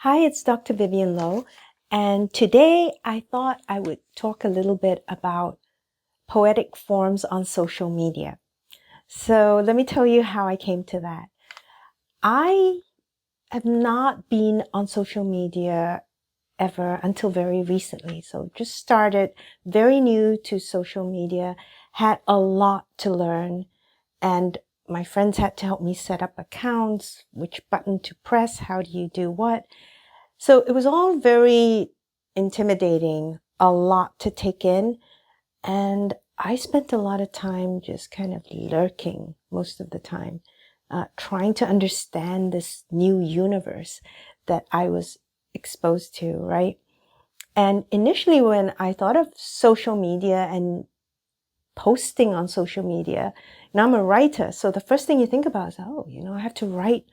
Hi, it's Dr. Vyvyane Lowe, and today I thought I would talk a little bit about poetic forms on social media. So let me tell you how I came to that. I have not been on social media ever until very recently. So just started very new to social media, had a lot to learn, and my friends had to help me set up accounts, which button to press, how do you do what. So it was all very intimidating, a lot to take in. And I spent a lot of time just kind of lurking most of the time, trying to understand this new universe that I was exposed to, right? And initially, when I thought of social media and posting on social media, and I'm a writer, so the first thing you think about is, I have to write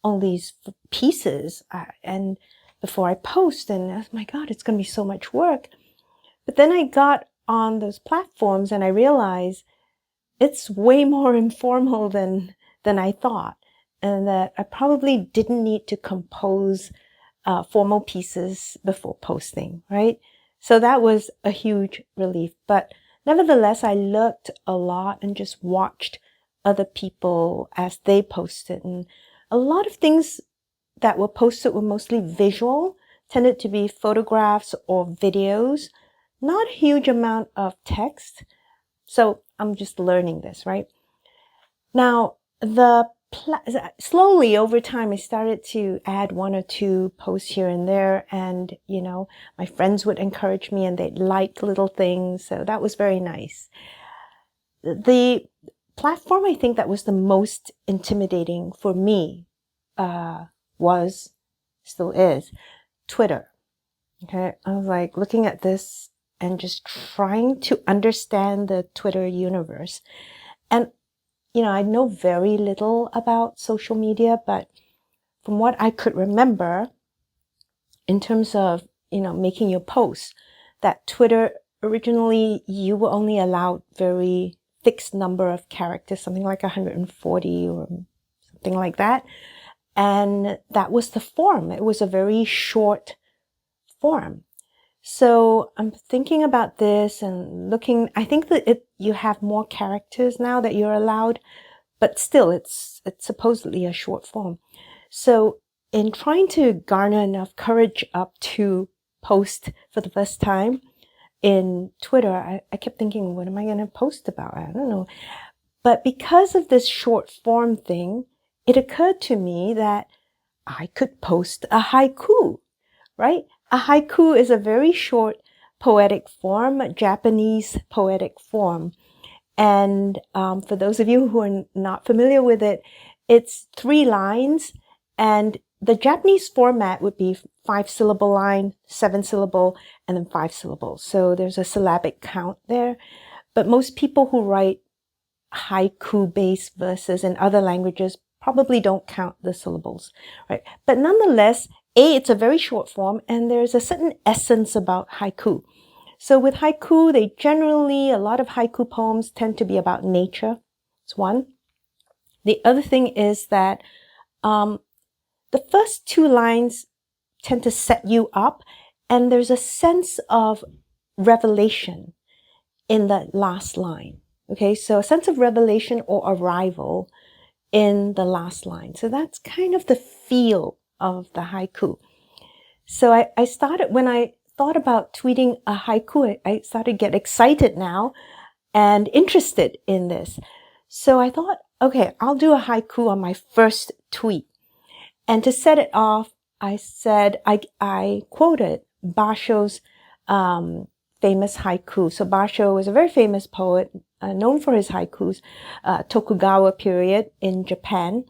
all these pieces and before I post, and oh my God, it's going to be so much work. But then I got on those platforms and I realized it's way more informal than I thought, and that I probably didn't need to compose formal pieces before posting, right? So that was a huge relief. But nevertheless, I looked a lot and just watched other people as they posted. And a lot of things that were posted were mostly visual, tended to be photographs or videos, not a huge amount of text. So I'm just learning this, right? Now, slowly over time, I started to add one or two posts here and there. And, my friends would encourage me and they'd like little things. So that was very nice. The platform I think that was the most intimidating for me still is Twitter. Okay. I was like looking at this and just trying to understand the Twitter universe. And I know very little about social media, but from what I could remember, in terms of, making your posts, that Twitter originally you were only allowed very fixed number of characters, something like 140 or something like that. And that was the form. It was a very short form. So I'm thinking about this and looking, I think that you have more characters now that you're allowed, but still it's supposedly a short form. So in trying to garner enough courage up to post for the first time in Twitter, I kept thinking, what am I going to post about? I don't know. But because of this short form thing, it occurred to me that I could post a haiku, right? A haiku is a very short poetic form, a Japanese poetic form. And for those of you who are not familiar with it, it's 3 lines. And the Japanese format would be 5-syllable line, 7-syllable, and then 5 syllables. So there's a syllabic count there. But most people who write haiku-based verses in other languages probably don't count the syllables, right? But nonetheless, it's a very short form, and there's a certain essence about haiku. So with haiku, a lot of haiku poems tend to be about nature. It's one. The other thing is that the first 2 lines tend to set you up, and there's a sense of revelation in the last line. Okay, so a sense of revelation or arrival in the last line. So that's kind of the feel of the haiku. So I started, when I thought about tweeting a haiku, I started to get excited now and interested in this. So I thought, okay, I'll do a haiku on my first tweet. And to set it off, I said, I quoted Basho's famous haiku. So Basho was a very famous poet, known for his haikus, Tokugawa period in Japan.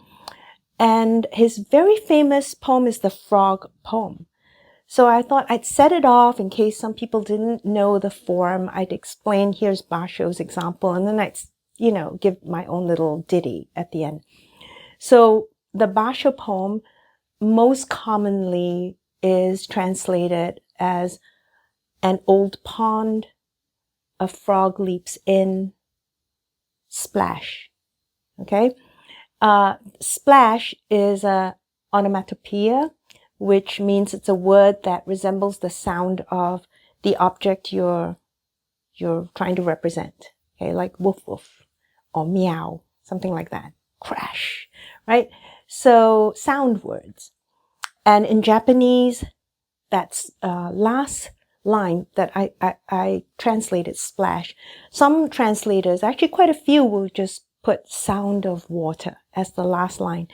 And his very famous poem is the Frog Poem. So I thought I'd set it off in case some people didn't know the form. I'd explain, here's Basho's example, and then I'd, give my own little ditty at the end. So the Basho poem most commonly is translated as an old pond, a frog leaps in, splash. Okay? Splash is a onomatopoeia, which means it's a word that resembles the sound of the object you're trying to represent. Okay, like woof woof or meow, something like that. Crash, right? So sound words. And in Japanese, that's last line that I translated splash. Some translators, actually quite a few, will just put sound of water as the last line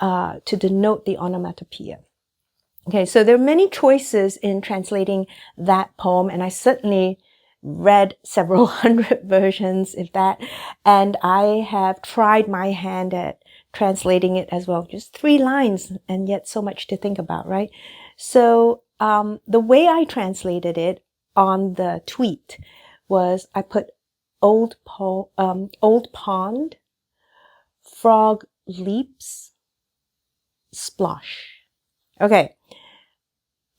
to denote the onomatopoeia. Okay, so there are many choices in translating that poem, and I certainly read several hundred versions, if that, and I have tried my hand at translating it as well. Just 3 lines, and yet so much to think about, right? So the way I translated it on the tweet was I put old pond, frog leaps, splosh. Okay,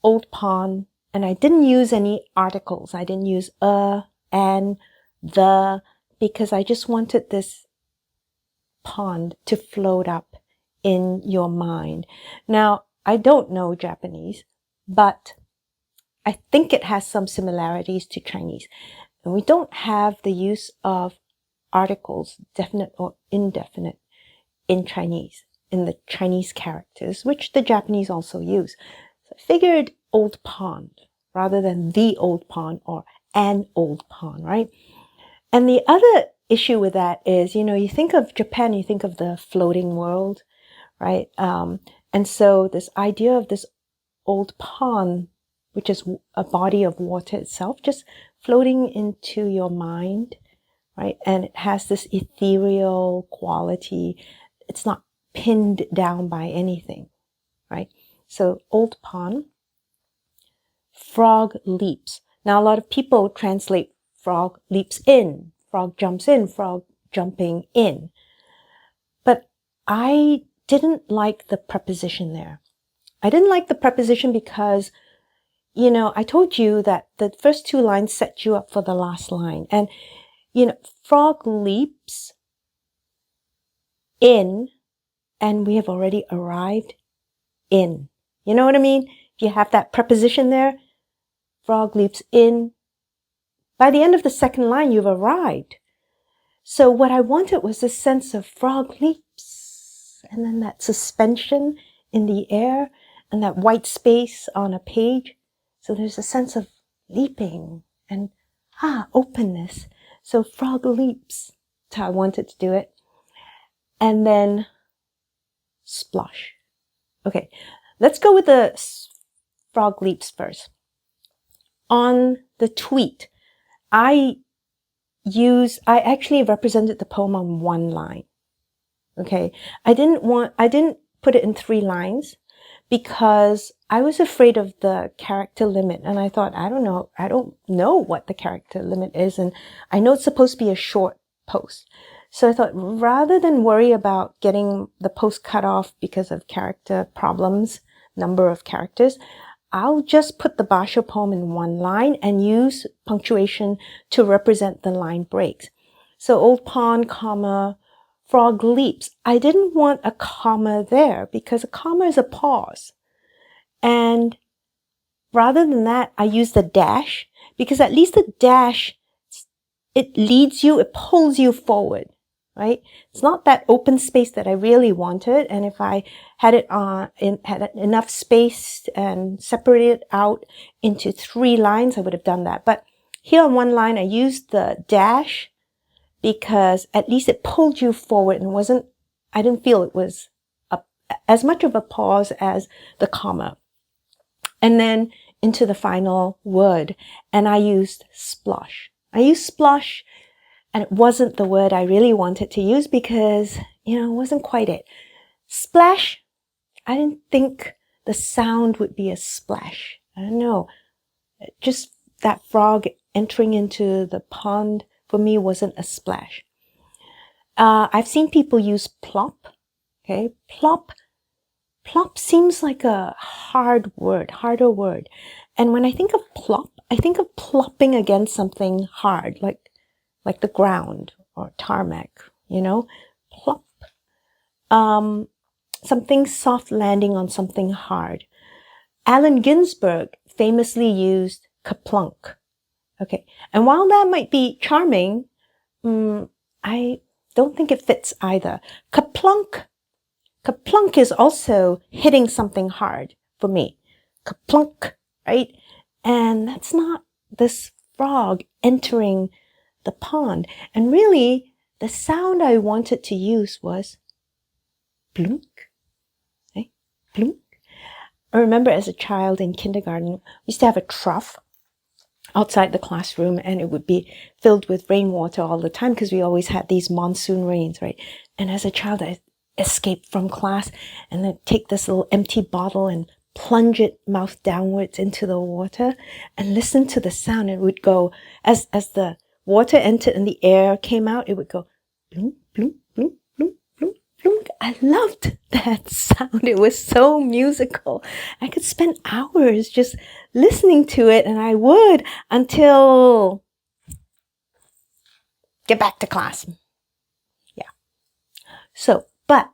old pond, and I didn't use any articles. I didn't use and, the, because I just wanted this pond to float up in your mind. Now, I don't know Japanese, but I think it has some similarities to Chinese. And we don't have the use of articles, definite or indefinite, in Chinese, in the Chinese characters, which the Japanese also use. So I figured old pond rather than the old pond or an old pond, right? And the other issue with that is, you think of Japan, you think of the floating world, right? And so this idea of this old pond, which is a body of water itself, just floating into your mind, right? And it has this ethereal quality. It's not pinned down by anything, right? So old pond, frog leaps. Now, a lot of people translate frog leaps in, frog jumps in, frog jumping in. But I didn't like the preposition there. I didn't like the preposition because, I told you that the first 2 lines set you up for the last line. And, frog leaps in, and we have already arrived in. You know what I mean? If you have that preposition there, frog leaps in. By the end of the second line, you've arrived. So what I wanted was this sense of frog leaps, and then that suspension in the air, and that white space on a page. So there's a sense of leaping and openness. So frog leaps. That's how I wanted to do it. And then splosh. Okay, let's go with the frog leaps first. On the tweet, I actually represented the poem on 1 line. Okay, I didn't put it in 3 lines because I was afraid of the character limit, and I thought, I don't know what the character limit is, and I know it's supposed to be a short post. So I thought, rather than worry about getting the post cut off because of character problems, number of characters, I'll just put the Basho poem in 1 line and use punctuation to represent the line breaks. So old pond, comma, frog leaps. I didn't want a comma there because a comma is a pause. And rather than that, I used the dash because at least the dash, it leads you, it pulls you forward, right? It's not that open space that I really wanted. And if I had it had enough space and separated it out into 3 lines, I would have done that. But here on 1 line, I used the dash because at least it pulled you forward and I didn't feel it was as much of a pause as the comma. And then into the final word, and I used splosh. I used splosh, and it wasn't the word I really wanted to use because, it wasn't quite it. Splash, I didn't think the sound would be a splash. I don't know. Just that frog entering into the pond for me wasn't a splash. I've seen people use plop. Okay, plop. Plop seems like a harder word. And when I think of plop, I think of plopping against something hard, like the ground or tarmac, plop. Something soft landing on something hard. Allen Ginsberg famously used kaplunk. Okay. And while that might be charming, I don't think it fits either. Kaplunk is also hitting something hard for me. Kaplunk, right? And that's not this frog entering the pond. And really, the sound I wanted to use was plunk, right? Plunk. I remember as a child in kindergarten, we used to have a trough outside the classroom, and it would be filled with rainwater all the time because we always had these monsoon rains, right? And as a child, I escaped from class and then take this little empty bottle and plunge it mouth downwards into the water and listen to the sound. It would go, as the water entered and the air came out, it would go bloom, bloom, bloom, bloom, bloom, bloom. I loved that sound. It was so musical. I could spend hours just listening to it, and I would until get back to class. Yeah. So, but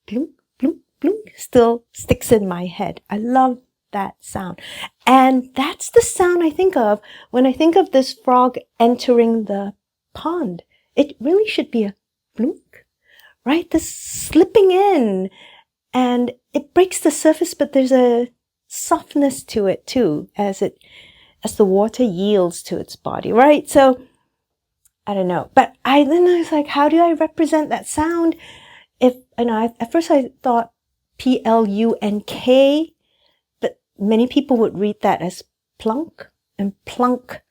bloom, bloom, bloom still sticks in my head. I love that sound. And that's the sound I think of when I think of this frog entering the pond. It really should be a bloom, right? This slipping in, and it breaks the surface, but there's a softness to it too, as the water yields to its body, right? So I don't know, but then I was like, how do I represent that sound? At first I thought plunk, but many people would read that as plunk, and plunk,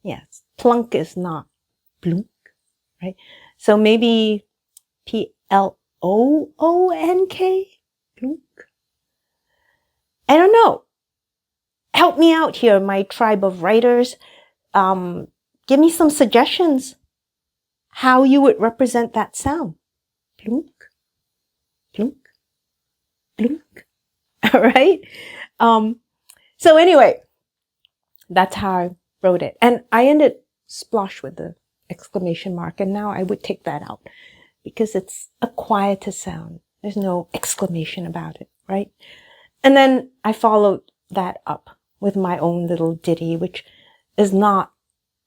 yes, plunk is not plunk, right? So maybe ploonk, plunk. I don't know. Help me out here, my tribe of writers. Give me some suggestions how you would represent that sound. Plunk, plunk, plunk. All right. So anyway, that's how I wrote it. And I ended splosh with the exclamation mark. And now I would take that out because it's a quieter sound. There's no exclamation about it, right? And then I followed that up with my own little ditty, which is not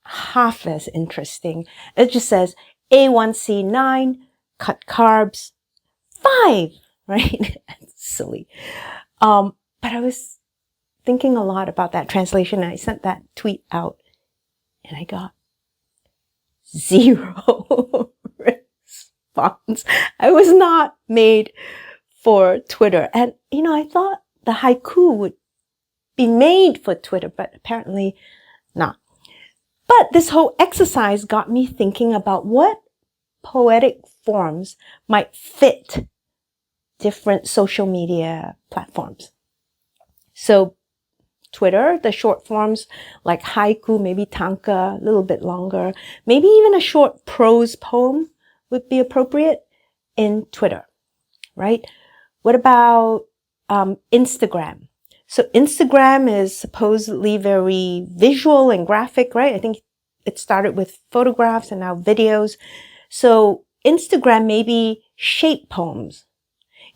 half as interesting. It just says A1C 9, cut carbs 5, right? Silly. But I was thinking a lot about that translation, and I sent that tweet out, and I got 0 response. I was not made for Twitter. And, I thought the haiku would be made for Twitter, but apparently not. But this whole exercise got me thinking about what poetic forms might fit different social media platforms. So Twitter, the short forms like haiku, maybe tanka, a little bit longer, maybe even a short prose poem would be appropriate in Twitter, right? What about Instagram? So Instagram is supposedly very visual and graphic, right? I think it started with photographs and now videos. So Instagram may be shape poems.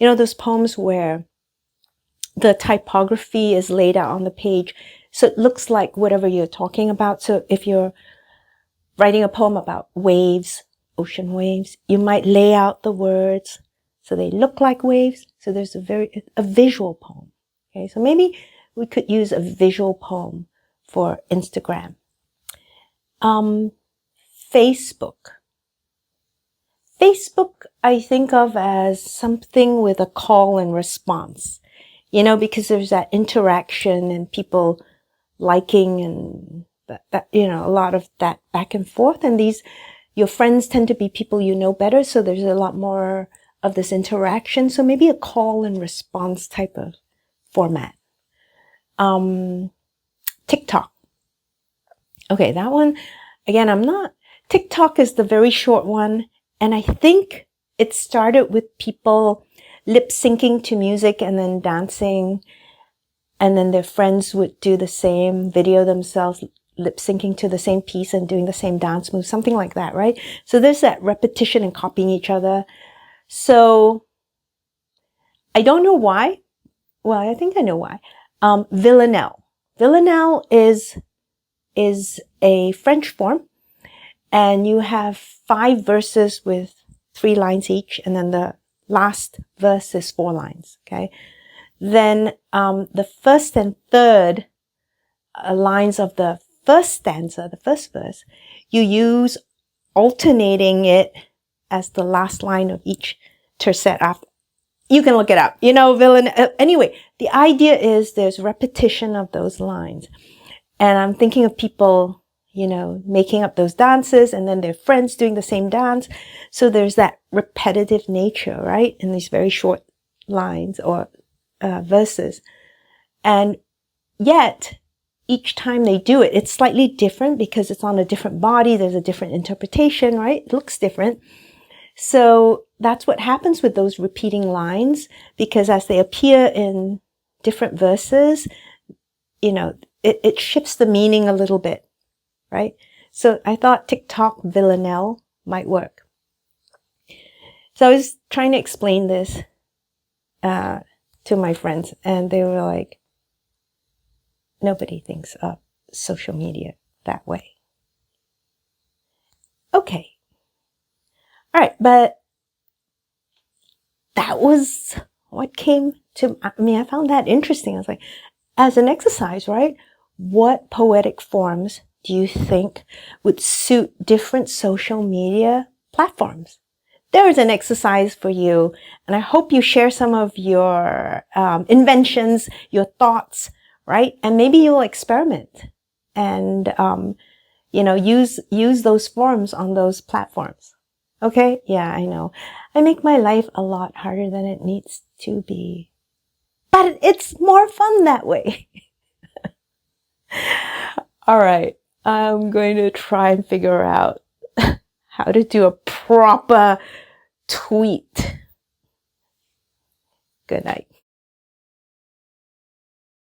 Those poems where the typography is laid out on the page, so it looks like whatever you're talking about. So if you're writing a poem about waves, ocean waves, you might lay out the words so they look like waves. So there's a visual poem. Okay, so maybe we could use a visual poem for Instagram. Facebook. Facebook, I think of as something with a call and response, because there's that interaction and people liking and that a lot of that back and forth. And your friends tend to be people you know better. So there's a lot more of this interaction. So maybe a call and response type of format. TikTok. Okay, that one, again, TikTok is the very short one. And I think it started with people lip syncing to music and then dancing. And then their friends would do the same, video themselves lip syncing to the same piece and doing the same dance move, something like that, right? So there's that repetition and copying each other. So I don't know why, well, I think I know why. Villanelle. Villanelle is a French form, and you have 5 verses with 3 lines each, and then the last verse is 4 lines, okay? Then the first and third lines of the first stanza, the first verse, you use alternating it as the last line of each tercet after. You can look it up, you know, anyway, the idea is there's repetition of those lines. And I'm thinking of people, you know, making up those dances and then their friends doing the same dance. So there's that repetitive nature, right? In these very short lines or verses. And yet, each time they do it, it's slightly different because it's on a different body. There's a different interpretation, right? It looks different. So that's what happens with those repeating lines, because as they appear in different verses, you know, it shifts the meaning a little bit, right? So I thought TikTok Villanelle might work. So I was trying to explain this to my friends, and they were like, nobody thinks of social media that way. Okay. All right, but that was what came to, I mean, I found that interesting. I was like, as an exercise, right? What poetic forms do you think would suit different social media platforms? There is an exercise for you, and I hope you share some of your inventions, your thoughts, right? And maybe you'll experiment and, you know, use those forms on those platforms. Okay? Yeah, I know. I make my life a lot harder than it needs to be. But it's more fun that way. All right. I'm going to try and figure out how to do a proper tweet. Good night.